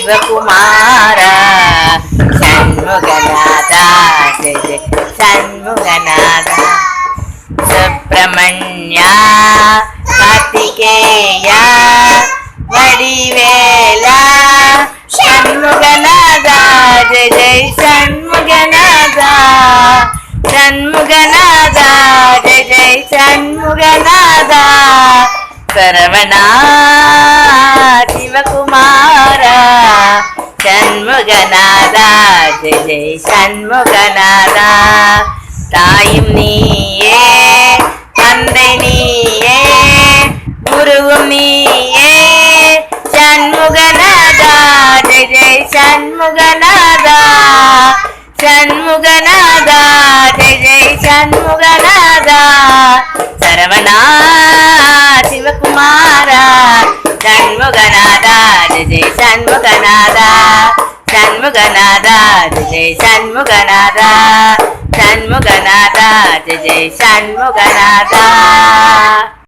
ಶಿವಕುಮಾರ ಷಣ್ಮುಗನಾದ ಜಯ ಜಯ ಷಣ್ಮುಗನಾದ ಸುಬ್ರಹ್ಮಣ್ಯ ಕಾರ್ತಿಕೇಯ ವಡಿವೇಲ ಷಣ್ಮುಗನಾದ ಜಯ ಜಯ ಷಣ್ಮುಗನಾದ ಷಣ್ಮುಗನಾದ ಜಯ ಜಯ ಷಣ್ಮುಗನಾದ ಶರವಣ ಶಿವಕುಮಾರ ಷಣ್ಮುಗನಾದ ಜಯ ಜಯ ಷಣ್ಮುಗನಾದ தாயும் நீயே தந்தை நீயே குருவும் நீயே ஷண்முகநாதா ஜெய ஜெய ஷண்முகநாதா ஷண்முகநாதா ஜெய ஜெய ஷண்முகநாதா சரவணா சிவகுமாரா ஷண்முகநாதா ஜெய ஜெய ஷண்முகநாதா ஷண்முகநாதா ஜெய ஜெய ஷண்முகநாதா षण्मुगनादा जय जय षण्मुगनादा।